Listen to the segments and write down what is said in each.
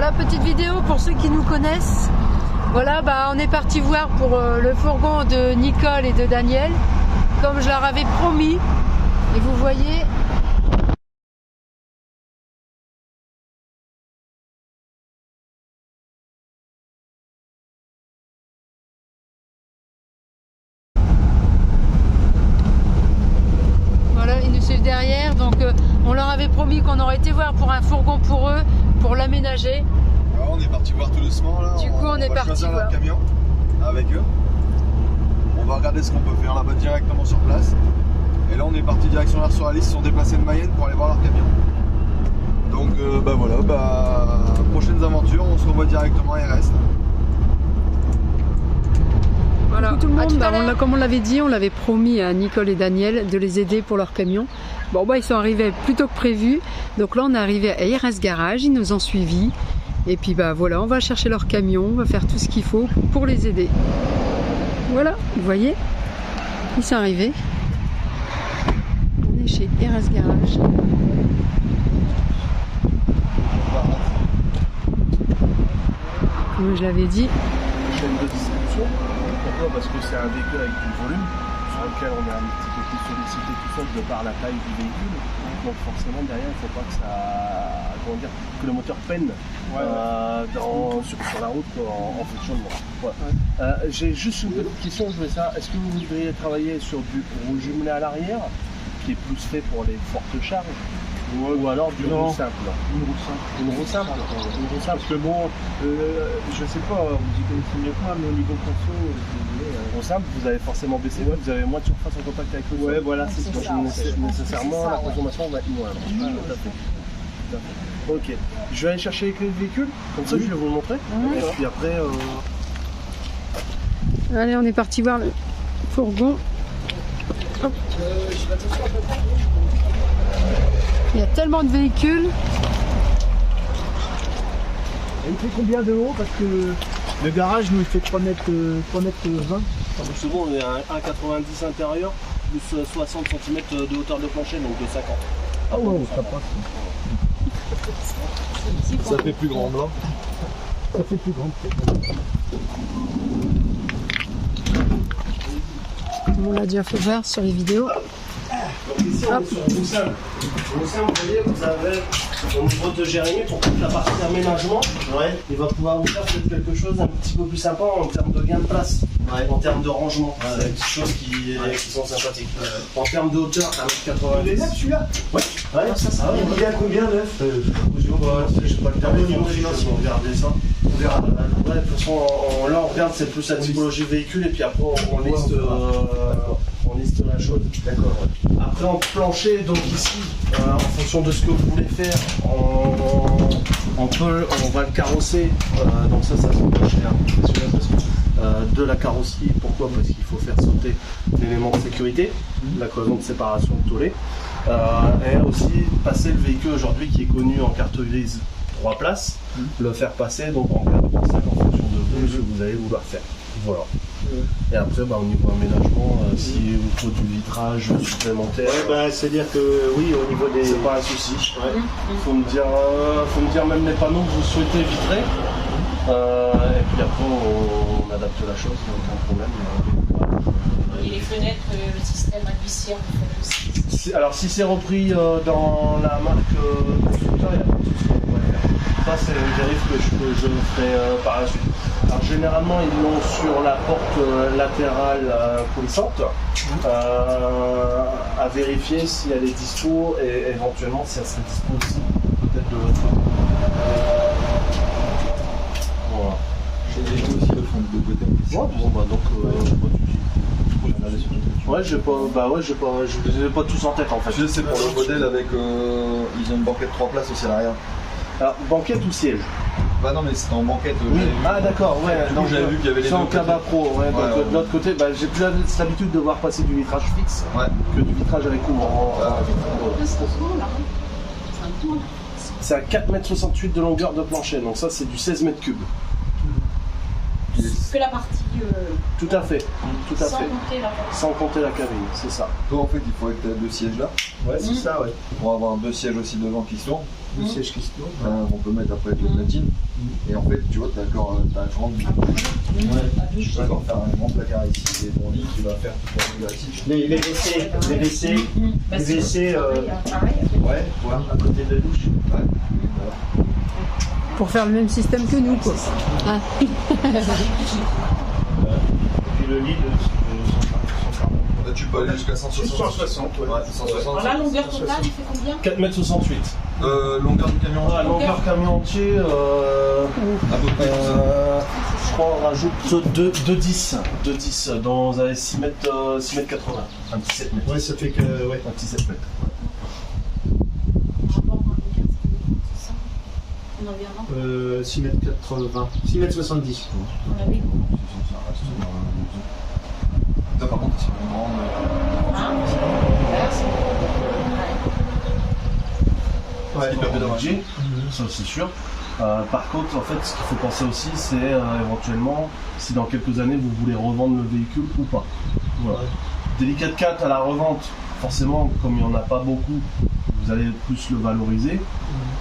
Voilà, petite vidéo pour ceux qui nous connaissent. Voilà, on est parti voir pour le fourgon de Nicole et de Daniel, comme je leur avais promis. Et vous voyez... Voilà, ils nous suivent derrière, donc on leur avait promis qu'on aurait été voir pour un fourgon pour eux, pour l'aménager. Alors on est parti voir tout doucement là. Du coup, on est parti choisir voir notre camion avec eux. On va regarder ce qu'on peut faire là-bas directement sur place. Et là on est parti direction la sur Alice, ils sont déplacés de Mayenne pour aller voir leur camion. Donc voilà, prochaines aventures, on se revoit directement à RS. Voilà. Coucou tout le monde, comme on l'avait dit, on l'avait promis à Nicole et Daniel de les aider pour leur camion. Bon ils sont arrivés plus tôt que prévu, donc là on est arrivé à RS Garage, ils nous ont suivis. Et puis voilà, on va chercher leur camion, on va faire tout ce qu'il faut pour les aider. Voilà, vous voyez, ils sont arrivés. On est chez RS Garage. Comme je l'avais dit. Chaîne de distribution. Pourquoi? Parce que c'est un véhicule avec du volume sur lequel on est un petit peu plus sollicité tout seul de par la taille du véhicule. Donc forcément derrière il ne faut pas que que le moteur peine sur la route en fonctionnement. Voilà. J'ai juste une petite question, je voulais savoir, est-ce que vous voudriez travailler sur du rouge jumelé à l'arrière, qui est plus fait pour les fortes charges, ou alors du roue simple? Une roue simple. Une roue simple. Une roue simple. Parce que bon, je sais pas, vous y connaissez mieux que moi, mais au niveau conso, roue simple, vous avez forcément baissé, vous avez moins de surface en contact avec le sol. Ouais, voilà, c'est ça. Nécessairement, la consommation va être moindre. Tout à fait. Ok, je vais aller chercher les clés de véhicule, comme ça je vais vous le montrer. Et puis après. Allez, on est parti voir le fourgon. Hop. Il y a tellement de véhicules. Il fait combien de haut? Parce que le garage nous il fait 3 mètres 20. C'est bon, on est à 1,90 intérieur, plus 60 cm de hauteur de plancher, donc de 50. Ah ouais, ça passe. Ça fait plus grand blanc. Ça fait plus grand. On l'a déjà fait voir sur les vidéos. Donc ici on est sur roue simple. Roue simple, vous voyez, vous avez au niveau de Jérémy, pour toute la partie aménagement, il va pouvoir vous faire peut-être quelque chose un petit peu plus sympa en termes de gain de place, en termes de rangement. C'est des choses qui sont sympathiques. En termes de hauteur, 1,90 m. Celui-là? Ouais, ça. Il est à combien neuf? Je sais pas le terme au niveau financier, on verra ça. On verra. De toute façon, là on regarde, c'est plus la typologie véhicule et puis après on liste la chose. D'accord. Après en plancher, donc ici, en fonction de ce que vous voulez faire, on va le carrosser. Donc ça se peut chez un professionnel de la carrosserie. Pourquoi? Parce qu'il faut faire sauter l'élément de sécurité, la cloison de séparation de tollé. Et aussi passer le véhicule aujourd'hui qui est connu en carte grise 3 places, le faire passer donc en 4 pour 5 en fonction de ce que vous allez vouloir faire. Voilà. Et après, au niveau aménagement, s'il vous faut du vitrage supplémentaire, c'est-à-dire que oui, au niveau des. c'est pas un souci. Faut me dire même les panneaux que vous souhaitez vitrer. Et puis après, on adapte la chose, aucun problème. Et les fenêtres, le système adviciaire, vous faites aussi. Alors si c'est repris dans la marque constructeur, il n'y a pas de souci. Ça c'est une vérif que je ferai par la suite. Alors généralement ils l'ont sur la porte latérale coulissante, à vérifier si elle est dispo et éventuellement si elle serait dispo aussi peut-être de l'autre côté. Voilà. Chez les gens aussi le font de côté. J'ai je les ai pas tous en tête en fait. Je sais pour le modèle avec ils ont une banquette 3 places aussi à l'arrière. Alors banquette ou siège? Bah non mais c'est en banquette. Oui. Ah d'accord, Donc j'avais vu qu'il y avait les deux. C'est en Cabas Pro, donc de l'autre côté, j'ai plus l'habitude de voir passer du vitrage fixe que du vitrage avec couvrant. C'est à 4,68 m de longueur de plancher, donc ça c'est du 16 m3. Que la partie. Tout à fait, tout à Sans fait. compter la partie. Sans compter la cabine, c'est ça. Toi, en fait, il faudrait que tu aies 2 sièges là, Ouais, c'est ça, ouais. pour avoir 2 sièges aussi devant qui se tournent. Le siège qui se tourne. On peut mettre après de la platine. Et en fait, tu vois, t'as encore t'as un grand. Tu peux encore faire un grand placard ici et ton lit qui va faire toute la lumière ici. Les WC, Bah, les c'est WC, pareil. Ouais, voilà. à côté de la douche. Ouais. Pour faire le même système que nous, quoi. Hein. Et puis le lit de 140. Là, tu peux aller jusqu'à 160. 160, ouais. Ouais, 160. La longueur totale, il fait combien? 4,68 m. Longueur du camion. Ah, longueur camion entier, À peu près. je crois on rajoute 2,10. 2,10, donc vous avez 6 mètres 80. Un petit 7 mètres. Ouais, ça fait que, ouais. Un petit 7 mètres. Rapport à combien? C'est ça? On en vient avant? 6 mètres 80. 6 mètres 70. On avait. Là, par contre, c'est une grande. Hein? Là, c'est. Ouais. Hyper pédagogique, ça c'est sûr. Par contre, en fait, ce qu'il faut penser aussi, c'est éventuellement si dans quelques années vous voulez revendre le véhicule ou pas. Voilà. Des 4x4 à la revente, forcément, comme il n'y en a pas beaucoup, vous allez plus le valoriser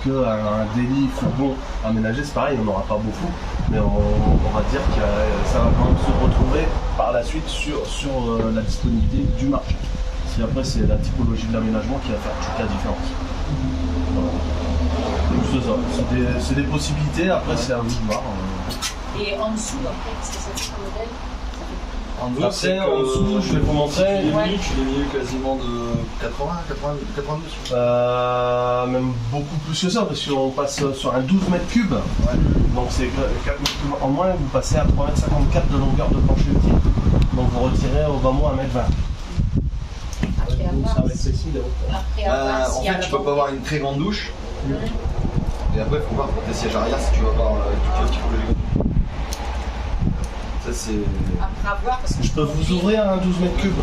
qu'un délit fourgon aménagé. C'est pareil, il n'y en aura pas beaucoup, mais on va dire que ça va quand même se retrouver par la suite sur la disponibilité du marché. Si après, c'est la typologie de l'aménagement qui va faire toute la différence. Voilà. Donc c'est ça, c'est des possibilités, après c'est à vous de voir. Et en dessous, après, qu'est-ce que ça fait comme modèle? En dessous, Après, c'est en dessous, je vais vous montrer. Tu l'as mis quasiment de 80, 82. Même beaucoup plus que ça, parce qu'on passe sur un 12 mètres cubes. Ouais. Donc c'est 4 mètres cubes en moins, vous passez à 3,54 m de longueur de plancher utile. Donc vous retirez au bas mot 1,20 m. Après Donc ça avoir. va être sexy là. Après avoir. En s'il y a fait, la tu peux pas banquette. avoir une très grande douche. Et après, il faut voir pour tes sièges arrière si tu vas avoir toute la typologie. Ça, c'est. Après avoir, parce que Je peux vous ouvrir un 12 mètres cubes.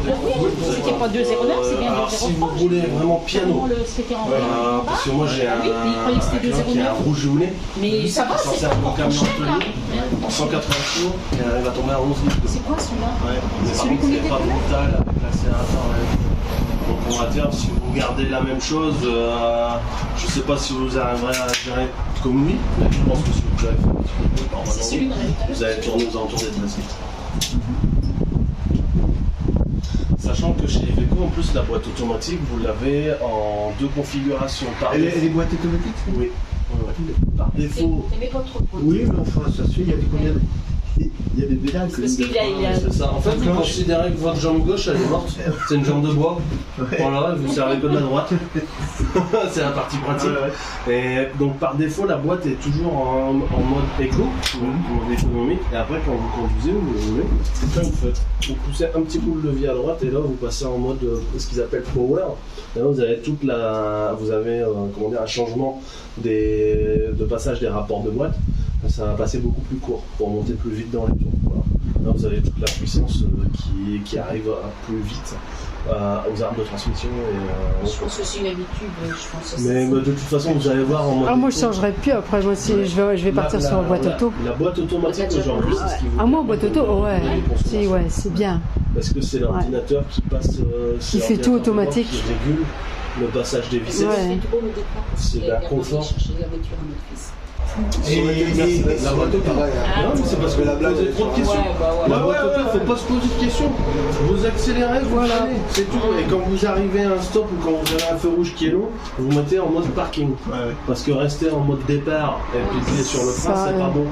C'était pas 2,09, c'est bien Alors 2,03. si vous voulez vraiment piano, C'était en parce que moi j'ai un Oui, il croyait que c'était client qui a un 2,09. rouge violet, Mais ça va, qui s'en c'est sert pas pour encore camion cher là. en 180 kg et elle va tomber à 11 litres. C'est quoi celui-là? Mais par celui contre, qu'on c'est était pas tout brutal avec l'accélérateur. Donc on va dire, si vous gardez la même chose, je sais pas si vous arriverez à gérer comme lui, mais je pense que si vous avez fait un petit peu de C'est celui de normalement, vous allez tourner aux alentours des 13 litres. Sachant que chez Iveco, en plus, la boîte automatique, vous l'avez en 2 configurations. Par Elle défaut. est boîte automatique? Oui. Par défaut. T'aimais pas trop. Oui, mais enfin, ça se fait, il y a des combien il y a des pédales que Parce qu'il a. C'est ça. En fait, vous considérez que votre jambe gauche, elle est morte. C'est une jambe de bois. Voilà, vous servez que de la droite. C'est la partie pratique. Et donc, par défaut, la boîte est toujours en mode éco, mode économique. Et après, quand vous conduisez, vous voulez, c'est ça que vous faites. Vous poussez un petit coup le levier à droite et là, vous passez en mode ce qu'ils appellent power. Et là, vous avez comment dire, un changement de passage des rapports de boîte. Ça va passer beaucoup plus court pour monter plus vite dans les tours. Voilà. Là, vous avez toute la puissance qui arrive plus vite aux armes de transmission. Et, Je pense que c'est une habitude. Je pense que mais de toute façon, vous allez voir en mode. Ah, moi je éco, changerai plus après, moi si je vais partir sur la boîte auto. La boîte automatique aujourd'hui, c'est ce qui vous. Ah, moi en boîte auto, ouais, consommation. ouais, c'est bien. Parce que c'est l'ordinateur qui passe. Qui fait tout automatique. Qui régule le passage des vitesses. Ouais. C'est d'un confort. chercher la voiture à notre fils. La boîte auto. Ah, Non, mais c'est parce que la blague, vous avez trop de questions. La boîte auto, il ne faut pas se poser de questions. Vous accélérez, vous freinez, c'est tout. Et quand vous arrivez à un stop ou quand vous avez un feu rouge qui est long, vous mettez en mode parking. Parce que rester en mode départ et puis plier sur le frein, Ça, c'est pas bon.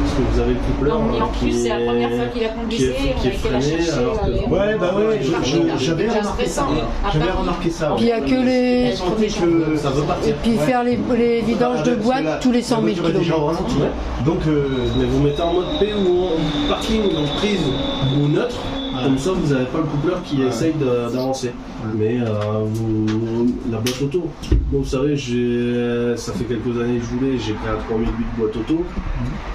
Parce que vous avez le coupleur Non, mais en plus, qui c'est la première fois est qu'il a conduisé, on qui a est été la freiné, chercher. alors que- Ouais, bah ouais, j'avais remarqué ça. J'avais remarqué ça. Puis il y a que les. On sentait que ça veut partir. Et puis faire les vidanges de boîte tous les 100 000 km. km. Donc, Mais vous mettez en mode P ou en parking, donc prise ou neutre, comme ça vous n'avez pas le coupleur qui essaye d'avancer. Mais la boîte auto, donc, vous savez, ça fait quelques années que je voulais, j'ai pris un 3008 boîte auto,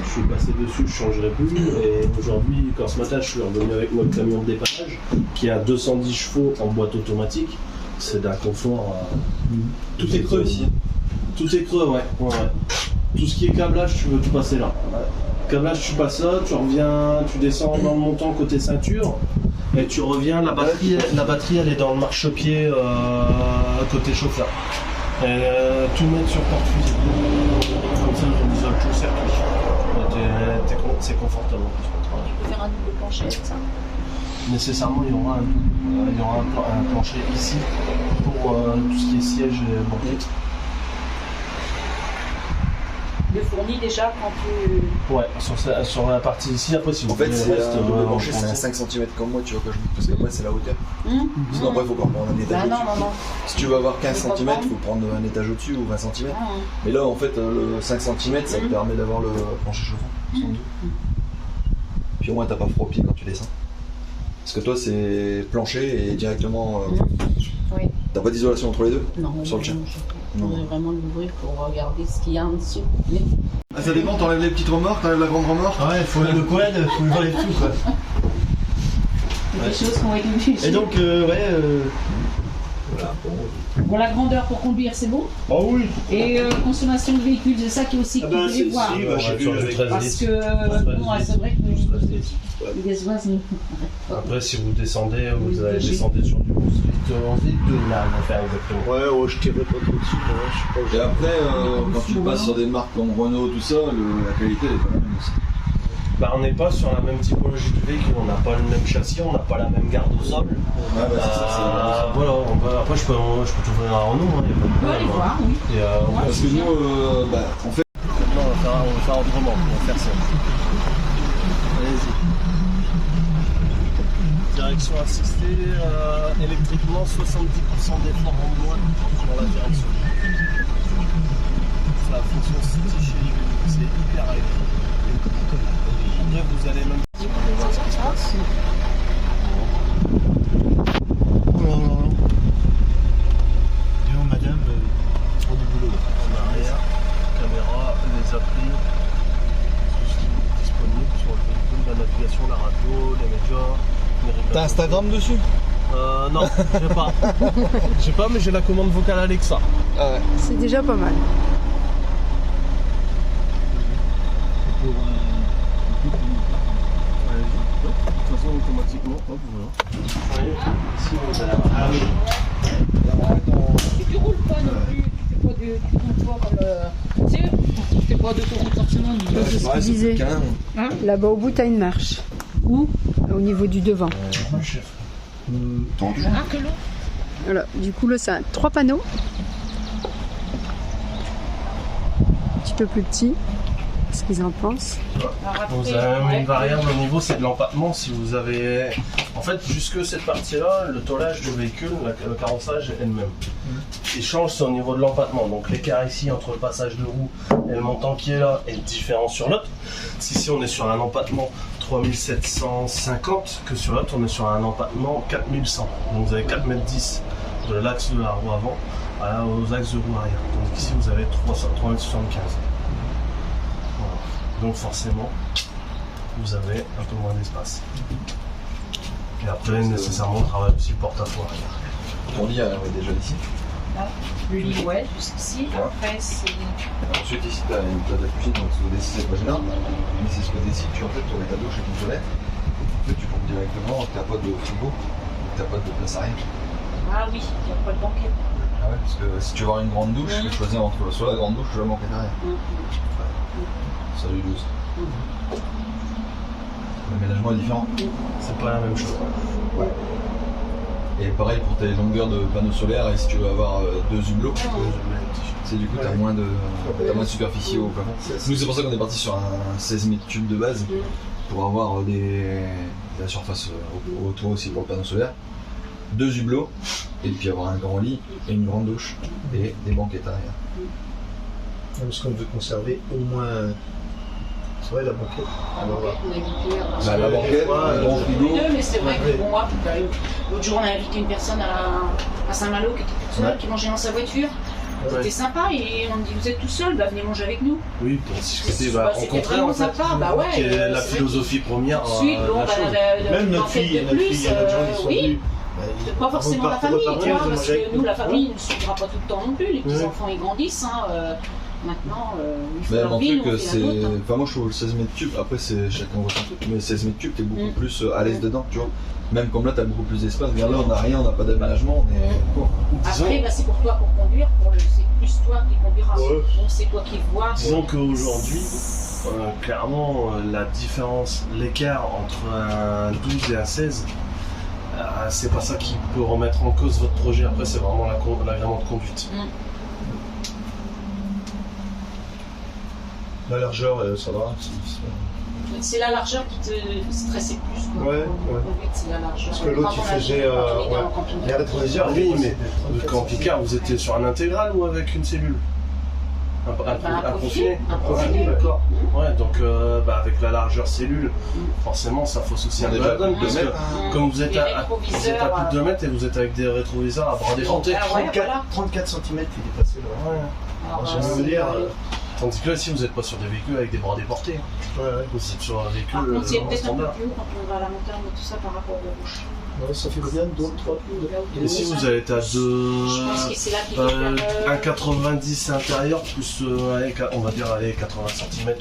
je suis passé dessus, je ne changerai plus. Et aujourd'hui, quand ce matin je suis revenu avec notre camion de dépannage qui a 210 chevaux en boîte automatique, c'est d'un confort. Tout est creux ici. Tout est creux, ouais. Tout ce qui est câblage, tu veux tout passer là. câblage, tu passes là, tu reviens, tu descends dans le montant côté ceinture et tu reviens. La batterie elle est dans le marchepied côté chauffeur. Et tout mettre sur porte-fusil. Comme ça, on isole tout le circuit. C'est confortable. Tu peux faire un double plancher avec ça. Nécessairement, il y aura un plancher ici pour tout ce qui est siège et banquette. Il est fourni déjà quand tu... Ouais, sur la partie ici, après si vous En fait, voulez c'est le reste, un double on plancher, c'est prend. un 5 cm comme moi, tu vois, quand je... parce que moi, c'est la hauteur. Sinon, après, il faut prendre un étage Bah au-dessus. non. Si tu veux avoir 15 Il faut cm, il faut prendre un étage au-dessus ou 20 cm. Mais là, en fait, le 5 cm, ça te permet d'avoir le plancher chauffant, sans doute. Puis au moins, t'as pas froid au pied quand tu descends. Parce que toi, c'est plancher et directement. Oui. T'as pas d'isolation entre les deux Non, sur le tien. On devrait vraiment l'ouvrir pour regarder ce qu'il y a en dessous. Ah, ça dépend, t'enlèves les petites remorques, t'enlèves la grande remorque. Ouais, il faut le quad, il faut enlever tout quoi. Des choses qui ont été vues. Et donc, Voilà, bon. Bon, la grandeur pour conduire, c'est bon. oh oui. Et consommation de véhicule, c'est ça qui est aussi que vous voulez voir. si, bah, je sais plus, avec- Parce que, bon, c'est vrai que les gasoils, Après, si vous descendez, vous allez descendre sur du 11 là, on va faire exactement. Ouais, je tirais pas trop dessus, moi, je sais pas. Et après, quand tu passes sur des marques comme Renault, tout ça, la qualité elle est pas la même aussi. Bah, on n'est pas sur la même typologie de véhicule, on n'a pas le même châssis, on n'a pas la même garde au sol. Ouais, bah, c'est ça. Voilà, après je peux t'ouvrir un Renault, hein, y a pas de on peut problème, aller hein. voir, oui. Et, Parce que nous, on fait. maintenant, on va faire autrement, on va faire ça. Allez-y. Direction assistée, électriquement, 70% d'effort en moins dans la direction. C'est la fonction City chez lui, c'est hyper agréable. Après, vous allez même voir ce qui se passe. Dis-donc, madame, trop de boulot. En arrière, caméra, les applis, tout ce qui est disponible sur le véhicule, la navigation, la radio, les médias, les réglages. T'as Instagram dessus? Non, j'ai pas. J'ai pas, mais j'ai la commande vocale Alexa. Ah ouais. C'est déjà pas mal. De toute façon, automatiquement, hop, voilà. Ici, vous allez avoir. Ah oui. Tu roules pas non plus, tu roules pas comme... Tu sais, tu fais pas d'autoroute forcément. C'est ce qu'il disait. Hein? Là-bas au bout, t'as une marche. Où? Au niveau du devant. Chef. Ah, que l'eau. Voilà. Du coup, là, ça a 3 panneaux. Un petit peu plus petit. Qu'est-ce qu'ils en pensent? Vous avez même une variable au niveau, c'est de l'empattement. Si vous avez. En fait, jusque cette partie-là, le tôlage du véhicule, le carrossage est le même. Ce qui change, c'est au niveau de l'empattement. Donc l'écart ici entre le passage de roue et le montant qui est là est différent sur l'autre. Si ici on est sur un empattement 3750, que sur l'autre on est sur un empattement 4100. Donc vous avez 4,10 m de l'axe de la roue avant aux axes de roue arrière. Donc ici vous avez 3,75 m. Voilà. Donc forcément, vous avez un peu moins d'espace. Et après, nécessairement, on travaille aussi porte-à-faux arrière. Ton lit est déjà ici. Là, le lit, ouais, jusqu'ici. Après, c'est... Ensuite, ici, tu as une plate à cuisine, donc ce côté-ci, c'est pas gênant. Mais c'est ce côté-ci, tu aurais ta douche et ton toilette. En fait, tu pompes directement, tu n'as pas de frigo, tu n'as pas de place à rien. Ah oui, il n'y a pas de banquette. Ah ouais, parce que si tu veux avoir une grande douche, tu peux choisir entre soit la grande douche, soit la banquette arrière. Salut, douce. L'aménagement est différent. C'est pas la même chose. Ouais. Et pareil pour tes longueurs de panneaux solaires, et si tu veux avoir 2 hublots, c'est du coup t'as moins de superficie au plafond. Nous c'est pour ça qu'on est parti sur un 16 mètres cubes de base pour avoir de la surface au toit aussi pour le panneau solaire. 2 hublots, et puis avoir un grand lit et une grande douche et des banquettes arrière. Parce qu'on veut conserver au moins. C'est vrai, la banquette. La banquette, un grand frigo. Mais c'est vrai que bon, moi, l'autre jour on a invité une personne à Saint-Malo qui était toute seule, qui mangeait dans sa voiture. C'était sympa et on me dit vous êtes tout seul, bah venez manger avec nous. Oui, si je C'était bah, rencontrer vraiment en fait, sympa, bah ouais. qui est la c'est philosophie première. Ensuite, bon, la chose. Même notre banquette fille, de notre plus, fille, il y a d'autres gens qui sont oui. venus. Pas forcément la famille, tu vois, parce que nous, la famille ne suivra pas tout le temps non plus. Les Ouais. petits-enfants, ils grandissent. Hein, Maintenant, il faut Mais leur mon vie, truc, on fait c'est. la nôtre. Hein. Enfin, moi je trouve le 16 mètres cubes, après c'est chacun voit son truc, mais 16 mètres cubes, t'es beaucoup plus à l'aise dedans, tu vois. Même comme là, t'as beaucoup plus d'espace. Regarde là, on n'a rien, on n'a pas d'aménagement, on est. Bon. Après, bah, c'est pour toi pour conduire, c'est plus toi qui conduiras. Ouais. Donc c'est toi qui vois. Disons qu'aujourd'hui, clairement, la différence, l'écart entre un 12 et un 16, c'est pas ça qui peut remettre en cause votre projet. Après, c'est vraiment l'agrément de conduite. La largeur, ça va. C'est la largeur qui te stressait plus. Quoi. Ouais, ouais. Conduite, c'est la largeur. Parce que l'autre, il faisait. Les rétroviseurs, Oui, mais le camping-car, vous étiez sur un intégral ou avec une cellule? Un profil. Un profil, d'accord. Ouais, donc avec la largeur cellule, forcément ça fausse aussi un peu la donne, parce que comme vous êtes à plus de 2 mètres et vous êtes avec des rétroviseurs à bras déjantés. 34 cm, il est passé là. Ouais. J'aime me dire. Tandis que là, si vous n'êtes pas sur des véhicules avec des bras déportés, Ouais, ouais. vous êtes sur un véhicule Par contre, c'est peut-être un peu standard. plus haut quand on va à la montagne et tout ça par rapport aux roches. Ouais, ça fait combien de 3 Et si vous allez être à Je pense que c'est là qu'il faut faire. 1,90 intérieur plus, on va dire, 80 cm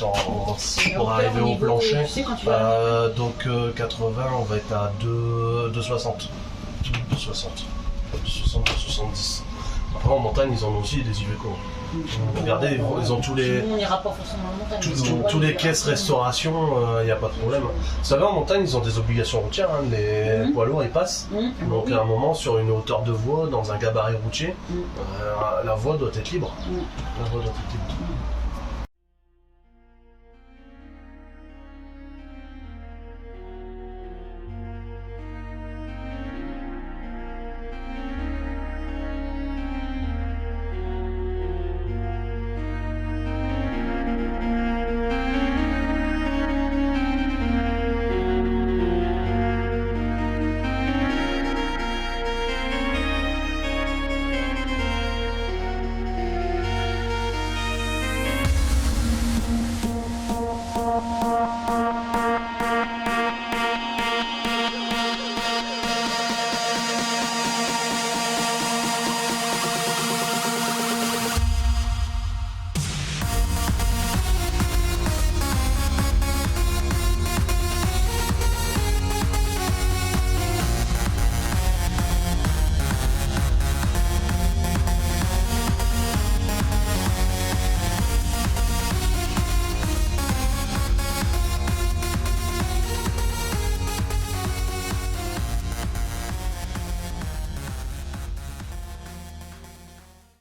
pour arriver au plancher. Tu sais, quand tu vas Donc 80, on va être à 2,60. 2,60. 2,70. Après en montagne, ils en ont aussi des Iveco. Regardez, ils ont tous les... Nous, on n'ira pas forcément en montagne. Tous les caisses restauration, il n'y a pas de problème. Vous savez, en montagne, ils ont des obligations routières. Hein. Les poids lourds, ils passent. Donc, à un moment, sur une hauteur de voie, dans un gabarit routier, la voie doit être libre. La voie doit être libre.